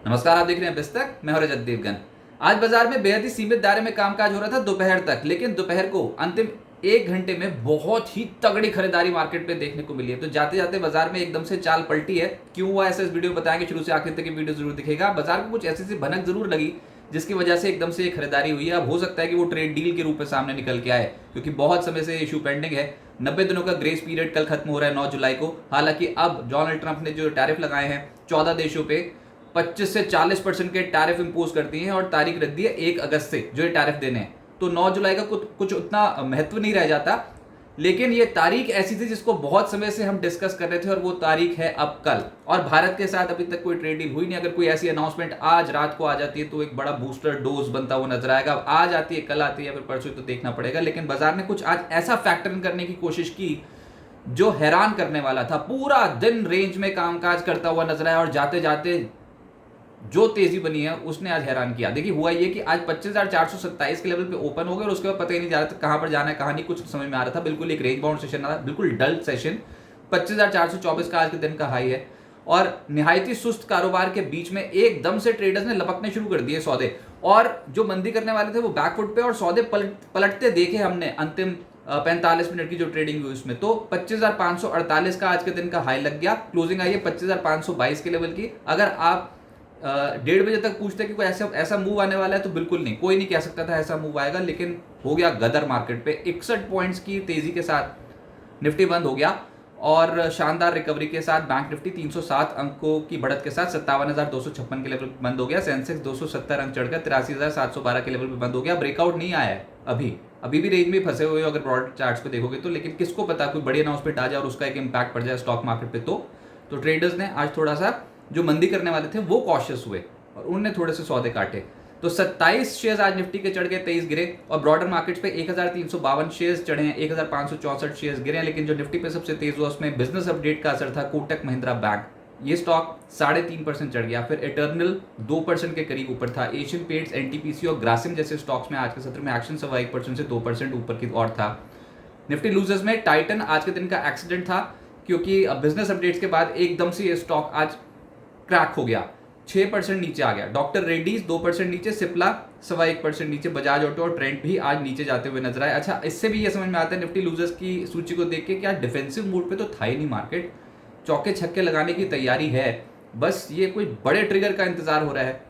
नमस्कार, आप देख रहे हैं बिस्तक। मैं हूं रजत देवगन। आज बाजार में बेहद ही सीमित दायरे में कामकाज हो रहा था दोपहर तक, लेकिन दोपहर को अंतिम 1 घंटे में बहुत ही तगड़ी खरीदारी मार्केट पे देखने को मिली है। तो जाते जाते बाजार में एकदम से चाल पलटी है। क्यों हुआ ऐसा इस वीडियो में बताएंगे, शुरू से आखिर तक ये वीडियो जरूर दिखेगा। बाजार को कुछ ऐसी सी भनक जरूर लगी जिसकी वजह से एकदम से ये खरीदारी हुई है। अब हो सकता है कि वो ट्रेड डील के रूप में सामने निकल के आए, क्योंकि बहुत समय से इशू पेंडिंग है। 90 दिनों का ग्रेस पीरियड कल खत्म हो रहा है 9 जुलाई को। हालांकि अब डोनाल्ड ट्रंप ने जो टैरिफ लगाए हैं 14 देशों पे 25 से 40% के टैरिफ इंपोज करती हैं और तारीख रख दी है 1 अगस्त से जो ये टैरिफ देने हैं। तो 9 जुलाई का कुछ उतना महत्व नहीं रह जाता, लेकिन ये तारीख ऐसी थी जिसको बहुत समय से हम डिस्कस कर रहे थे और वो तारीख है अब कल। और भारत के साथ अभी तक कोई ट्रेड डील हुई नहीं। अगर कोई ऐसी अनाउंसमेंट आज रात को आ जाती है तो एक बड़ा बूस्टर डोज बनता हुआ नजर आएगा। अब आज आती है, कल आती है या फिर परसों, तो देखना पड़ेगा। लेकिन बाजार ने कुछ आज ऐसा फैक्टर इन करने की कोशिश की जो हैरान करने वाला था। पूरा दिन रेंज में कामकाज करता हुआ नजर आया और जाते जाते जो तेजी बनी है उसने आज हैरान किया। देखिए, हुआ ये कि आज 25,427 के लेवल पे ओपन हो गए और उसके बाद पता ही नहीं जा रहा था कहां पर जाना है कहां नहीं, कुछ समझ में आ रहा था। बिल्कुल एक रेंज बाउंड सेशन रहा, बिल्कुल डल सेशन। 25,424 का आज के दिन का हाई है और निहायती सुस्त कारोबार के बीच में एकदम से ट्रेडर्स ने लपकने शुरू कर दिए सौदे, और जो मंदी करने वाले थे वो बैकफुट पे और सौदे पलटते देखे हमने अंतिम 45 मिनट की जो ट्रेडिंग हुई उसमें। तो 25,548 का आज के दिन का हाई लग गया। क्लोजिंग आई है 25,522 के लेवल की। अगर आप 1:30 बजे तक पूछते कि कोई ऐसा मूव आने वाला है तो बिल्कुल नहीं, कोई नहीं कह सकता था ऐसा मूव आएगा। लेकिन हो गया गदर मार्केट पे। 61 पॉइंट्स की तेजी के साथ निफ्टी बंद हो गया और शानदार रिकवरी के साथ बैंक निफ्टी 307 अंकों की बढ़त के साथ 57,256 के लेवल पे बंद हो गया। सेंसेक्स 270 अंक चढ़कर 83,712 के लेवल पे बंद हो गया। ब्रेकआउट नहीं आया है अभी भी रेंज में फंसे हुए हो अगर ब्रॉड चार्ट्स पे देखोगे तो। लेकिन किसको पता कोई बड़ी अनाउंसमेंट आ जाए और उसका एक इम्पैक्ट पड़ जाए स्टॉक मार्केट पे। तो ट्रेडर्स ने आज थोड़ा सा जो मंदी करने वाले थे वो कॉशियस हुए और उनने थोड़े से सौदे काटे। तो 27 शेयर्स आज निफ्टी के चढ़ गए, 23 गिरे। और ब्रॉडर मार्केट्स पे 1,352 शेयर्स चढ़े हैं, 1,564 शेयर्स गिरे हैं। लेकिन जो निफ्टी पे सबसे तेज हुआ उसमें बिजनेस अपडेट का असर था। कोटक महिंद्रा बैंक, ये स्टॉक 3.5% चढ़ गया। फिर इटर्नल 2% के करीब ऊपर था। एशियन पेंट्स, एनटीपीसी और ग्रासिम जैसे स्टॉक्स में आज के सत्र में एक्शन 1% से 2% ऊपर की ओर था। निफ्टी लूजर्स में टाइटन आज के दिन का एक्सीडेंट था, क्योंकि बिजनेस अपडेट्स के बाद एकदम से ये स्टॉक आज क्रैक हो गया, 6% नीचे आ गया। डॉक्टर रेड्डीज 2% नीचे, सिप्ला 1% नीचे। बजाज ऑटो और ट्रेंड भी आज नीचे जाते हुए नजर आए। अच्छा, इससे भी ये समझ में आता है निफ्टी लूजर्स की सूची को देख के कि आज डिफेंसिव मूड पे तो था ही नहीं मार्केट, चौके छक्के लगाने की तैयारी है। बस ये कोई बड़े ट्रिगर का इंतजार हो रहा है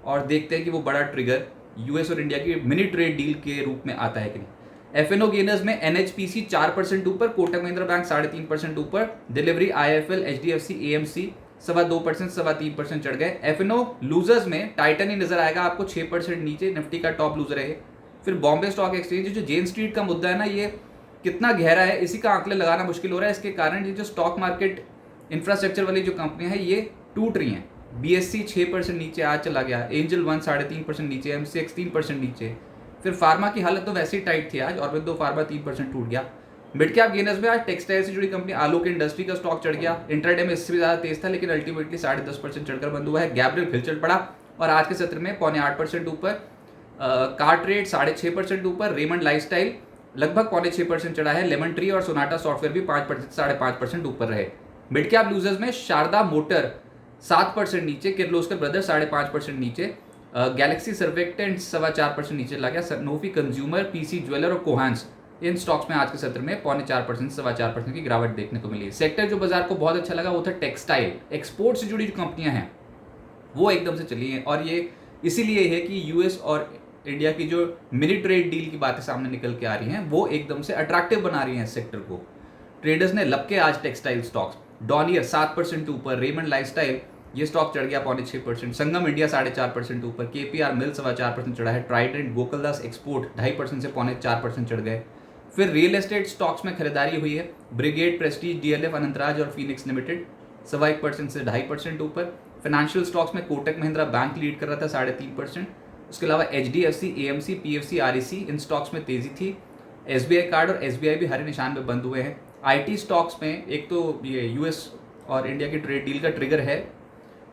और देखते हैं कि वो बड़ा ट्रिगर यूएस और इंडिया की मिनी ट्रेड डील के रूप में आता है कि नहीं। एफएनओ गेनर्स में एनएचपीसी 4% ऊपर, कोटक महिंद्रा बैंक 3.5% ऊपर, डिलीवरी, आईएफएल, एचडीएफसी, एएमसी 2.25%, 3% चढ़ गए। एफएनओ लूजर्स में टाइटन ही नजर आएगा आपको 6% नीचे, निफ्टी का टॉप लूजर है। फिर बॉम्बे स्टॉक एक्सचेंज, जो जेन स्ट्रीट का मुद्दा है ना, ये कितना गहरा है इसी का आंकड़े लगाना मुश्किल हो रहा है। इसके कारण ये जो स्टॉक मार्केट इंफ्रास्ट्रक्चर वाली जो कंपनियां हैं ये टूट रही हैं। बीएससी 6% नीचे आज चला गया, एंजल 3.5% नीचे, एमसीएक्स 3% नीचे। फिर फार्मा की हालत तो वैसे ही टाइट थी आज, ऑरबिंदो फार्मा 3% टूट गया। मिड कैप गेनर्स में आज टेक्सटाइल से जुड़ी कंपनी आलोक इंडस्ट्री का स्टॉक चढ़ गया। इंट्राडे में इससे भी ज्यादा तेज था, लेकिन अल्टीमेटली 10.5% चढ़कर बंद हुआ है। गैब्रियल फिर चढ़ पड़ा और आज के सत्र में 7.25% ऊपर। कार्टरेट 6.5% ऊपर। रेमंड लाइफस्टाइल लगभग 6.25% चढ़ा है। लेमन ट्री और सोनाटा सॉफ्टवेयर भी 5.5% ऊपर रहे। मिड कैप लूजर्स में शारदा मोटर 7% नीचे, किर्लोस्कर ब्रदर्स 5.5% नीचे, गैलेक्सी सर्वेक्टेंट 4.25% नीचे ला गया। सनोफी कंज्यूमर, पीसी ज्वेलर और कोहांस, इन स्टॉक्स में आज के सत्र में 4.25% 4.25% की गिरावट देखने को मिली। सेक्टर जो बाजार को बहुत अच्छा लगा वो था टेक्सटाइल। एक्सपोर्ट से जुड़ी जो कंपनियां हैं वो एकदम से चली हैं, और ये इसीलिए है कि यूएस और इंडिया की जो मिनी ट्रेड डील की बातें सामने निकल के आ रही हैं वो एकदम से अट्रैक्टिव बना रही हैं इस सेक्टर को। ट्रेडर्स ने लपके आज टेक्सटाइल स्टॉक्स। डॉनियर 7% ऊपर। रेमंड लाइफस्टाइल, ये स्टॉक चढ़ गया 6.5%। संगम इंडिया 4.5% ऊपर। केपीआर मिल 4.25% चढ़ा है। ट्राइडेंट, गोकुलदास एक्सपोर्ट 2.5% से 4.25% चढ़ गए। फिर रियल एस्टेट स्टॉक्स में खरीदारी हुई है। ब्रिगेड, प्रेस्टीज, डीएलएफ, अनंतराज और फीनिक्स लिमिटेड 1% से 2.5% ऊपर। फाइनेंशियल स्टॉक्स में कोटक महिंद्रा बैंक लीड कर रहा था 3.5%। उसके अलावा एचडीएफसी, एएमसी, पीएफसी, आरईसी, इन स्टॉक्स में तेजी थी। एसबीआई कार्ड और एसबीआई भी हरे निशान में बंद हुए हैं। आईटी स्टॉक्स में एक तो ये यूएस और इंडिया की ट्रेड डील का ट्रिगर है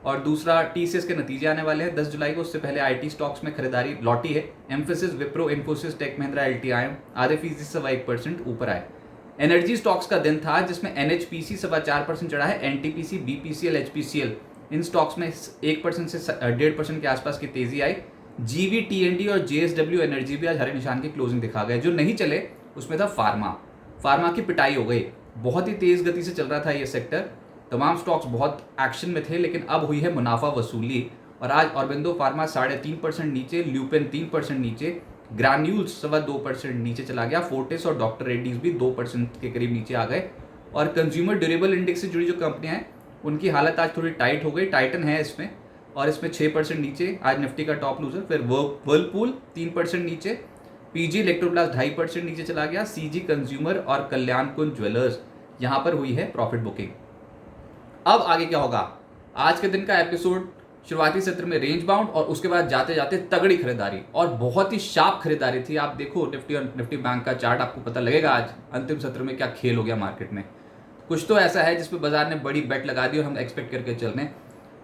और दूसरा टीसीएस के नतीजे आने वाले हैं 10 जुलाई को। उससे पहले आईटी स्टॉक्स में खरीदारी लौटी है। Mphasis, Wipro, Infosys, tech Mahindra, LTI आधे फीसदी 1% ऊपर आए। एनर्जी स्टॉक्स का दिन था जिसमें एनएचपीसी 4.25% चढ़ा है। एनटीपीसी, बीपीसीएल, एचपीसीएल इन स्टॉक्स में 1% से 1.5% के आसपास की तेजी आई। जीवी, टीएनडी और जेएसडब्ल्यू एनर्जी भी आज हरे निशान की क्लोजिंग दिखा गए। जो नहीं चले उसमें था फार्मा की पिटाई हो गई। बहुत ही तेज गति से चल रहा था ये सेक्टर, तमाम स्टॉक्स बहुत एक्शन में थे, लेकिन अब हुई है मुनाफा वसूली और आज ऑरबिंदो फार्मा 3.5% नीचे, ल्यूपेन 3% नीचे, ग्रान्यूल्स 2.25% नीचे चला गया। फोर्टिस और डॉक्टर रेड्डीज भी 2% के करीब नीचे आ गए। और कंज्यूमर ड्यूरेबल इंडेक्स से जुड़ी जो कंपनियां हैं उनकी हालत आज थोड़ी टाइट हो गई। टाइटन है इसमें और इसमें 6% नीचे, आज निफ्टी का टॉप लूजर। फिर वर्लपूल 3% नीचे, पीजी इलेक्ट्रोप्लास्ट 2.5% नीचे चला गया। सीजी कंज्यूमर और कल्याण कुंज ज्वेलर्स, यहाँ पर हुई है प्रॉफिट बुकिंग। अब आगे क्या होगा? आज के दिन का एपिसोड शुरुआती सत्र में रेंज बाउंड और उसके बाद जाते जाते तगड़ी खरीदारी और बहुत ही शार्प खरीदारी थी। आप देखो निफ्टी और निफ्टी बैंक का चार्ट, आपको पता लगेगा आज अंतिम सत्र में क्या खेल हो गया मार्केट में। कुछ तो ऐसा है जिसपे बाजार ने बड़ी बेट लगा दी और हम एक्सपेक्ट करके चल रहे हैं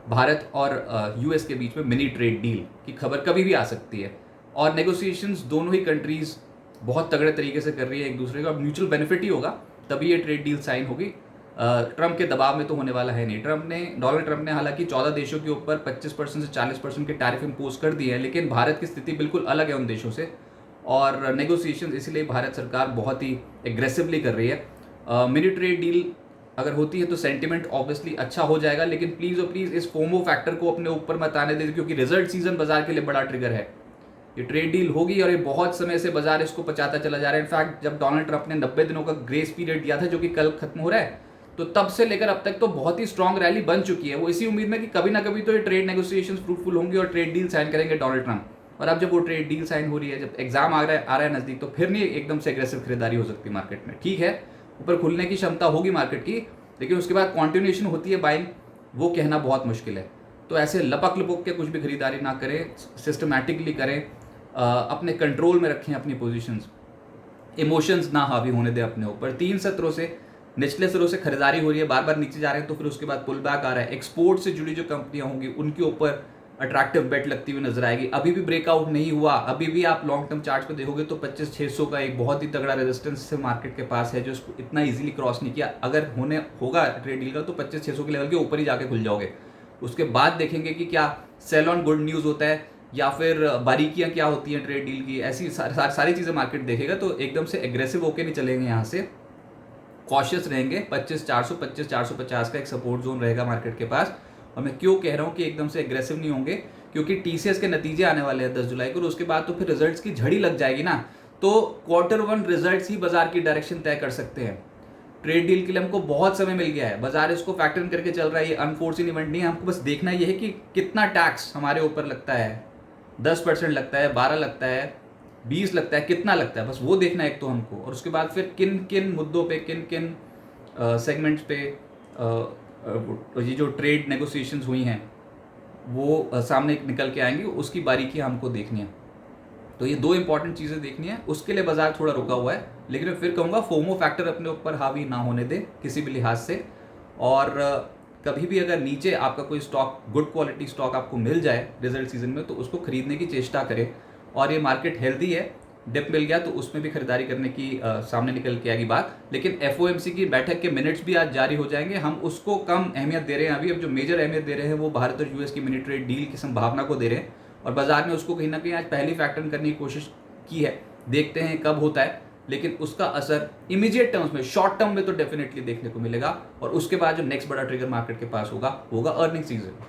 भारत और यूएस के बीच में मिनी ट्रेड डील की खबर कभी भी आ सकती है। और नेगोशिएशंस दोनों ही कंट्रीज बहुत तगड़े तरीके से कर रही है एक दूसरे का, म्यूचुअल बेनिफिट ही होगा तभी ये ट्रेड डील साइन होगी। ट्रंप के दबाव में तो होने वाला है नहीं। डोनाल्ड ट्रंप ने हालांकि 14 देशों के ऊपर 25% से 40% के टैरिफ इम्पोज कर दिए हैं, लेकिन भारत की स्थिति बिल्कुल अलग है उन देशों से और नेगोशिएशंस इसलिए भारत सरकार बहुत ही एग्रेसिवली कर रही है। मिनी ट्रेड डील अगर होती है तो सेंटिमेंट ऑब्वियसली अच्छा हो जाएगा, लेकिन प्लीज़ और प्लीज़ इस फोमो फैक्टर को अपने ऊपर मत आने दें, क्योंकि रिजल्ट सीजन बाजार के लिए बड़ा ट्रिगर है। ये ट्रेड डील होगी और ये बहुत समय से बाजार इसको पचाता चला जा रहा है। इनफैक्ट जब डोनाल्ड ट्रंप ने 90 दिनों का ग्रेस पीरियड दिया था जो कि कल खत्म हो रहा है, तो तब से लेकर अब तक तो बहुत ही स्ट्रांग रैली बन चुकी है। वो इसी उम्मीद में कि कभी ना कभी तो ये ट्रेड नेगोशिएशंस फ्रूटफुल होंगी और ट्रेड डील साइन करेंगे डोनाल्ड ट्रंप। और अब जब वो ट्रेड डील साइन हो रही है, जब एग्जाम आ रहा है नजदीक, तो फिर नहीं एकदम से एग्रेसिव खरीदारी हो सकती मार्केट में। ठीक है, ऊपर खुलने की क्षमता होगी मार्केट की, लेकिन उसके बाद कॉन्टिन्यूएशन होती है बाइंग, वो कहना बहुत मुश्किल है। तो ऐसे लपक लुपक के कुछ भी खरीदारी ना करें, सिस्टमैटिकली करें, अपने कंट्रोल में रखें अपनी पोजीशंस, इमोशंस ना हावी होने दें अपने ऊपर। 3 सत्रों से निचले स्तरों से खरीदारी हो रही है, बार बार नीचे जा रहे हैं, तो फिर उसके बाद पुल बैक आ रहा है। एक्सपोर्ट से जुड़ी जो कंपनियां होंगी उनके ऊपर अट्रैक्टिव बेट लगती हुई नजर आएगी। अभी भी ब्रेकआउट नहीं हुआ, अभी भी आप लॉन्ग टर्म चार्ट पे देखोगे तो 25,600 का एक बहुत ही तगड़ा रेजिस्टेंस से मार्केट के पास है, जो इसको इतना इजीली क्रॉस नहीं किया। अगर होगा ट्रेड डील का तो 25,600 के लेवल के ऊपर ही जाके खुल जाओगे। उसके बाद देखेंगे कि क्या सेल ऑन गुड न्यूज़ होता है या फिर बारीकियां क्या होती हैं ट्रेड डील की। ऐसी सारी चीज़ें मार्केट देखेगा, तो एकदम से एग्रेसिव होके नहीं चलेंगे, यहाँ से कॉशियस रहेंगे। 25,400 25,450 का एक सपोर्ट जोन रहेगा मार्केट के पास। और मैं क्यों कह रहा हूँ कि एकदम से एग्रेसिव नहीं होंगे, क्योंकि टीसीएस के नतीजे आने वाले हैं 10 जुलाई को, और उसके बाद तो फिर रिजल्ट्स की झड़ी लग जाएगी ना। तो Q1 रिजल्ट्स ही बाजार की डायरेक्शन तय कर सकते हैं। ट्रेड डील के लिए हमको बहुत समय मिल गया है, बाजार इसको फैक्टर इन करके चल रहा है। ये अनफोर्सिन इवेंट नहीं है, हमको बस देखना ये है कि कितना टैक्स हमारे ऊपर लगता है। 10% लगता है, 12 लगता है, 20 लगता है, कितना लगता है, बस वो देखना है एक तो हमको। और उसके बाद फिर किन किन मुद्दों पे, किन किन सेगमेंट्स पे ये जो ट्रेड नेगोशिएशंस हुई हैं वो सामने निकल के आएंगी, उसकी बारीकियां हमको देखनी है। तो ये 2 इंपॉर्टेंट चीज़ें देखनी है, उसके लिए बाजार थोड़ा रुका हुआ है। लेकिन मैं फिर कहूँगा फोमो फैक्टर अपने ऊपर हावी ना होने दे किसी भी लिहाज से। और कभी भी अगर नीचे आपका कोई स्टॉक, गुड क्वालिटी स्टॉक आपको मिल जाए रिजल्ट सीजन में, तो उसको खरीदने की चेष्टा करें। और ये मार्केट हेल्दी है, डिप मिल गया तो उसमें भी खरीदारी करने की सामने निकल के आएगी बात। लेकिन एफओएमसी की बैठक के मिनट्स भी आज जारी हो जाएंगे, हम उसको कम अहमियत दे रहे हैं अभी। अब जो मेजर अहमियत दे रहे हैं वो भारत और यूएस की मिनी ट्रेड डील की संभावना को दे रहे हैं, और बाजार ने उसको कहीं ना कहीं आज पहली फैक्टर करने की कोशिश की है। देखते हैं कब होता है, लेकिन उसका असर इमीडिएट टर्म्स में, शॉर्ट टर्म में तो डेफिनेटली देखने को मिलेगा। और उसके बाद जो नेक्स्ट बड़ा ट्रिगर मार्केट के पास होगा अर्निंग सीजन।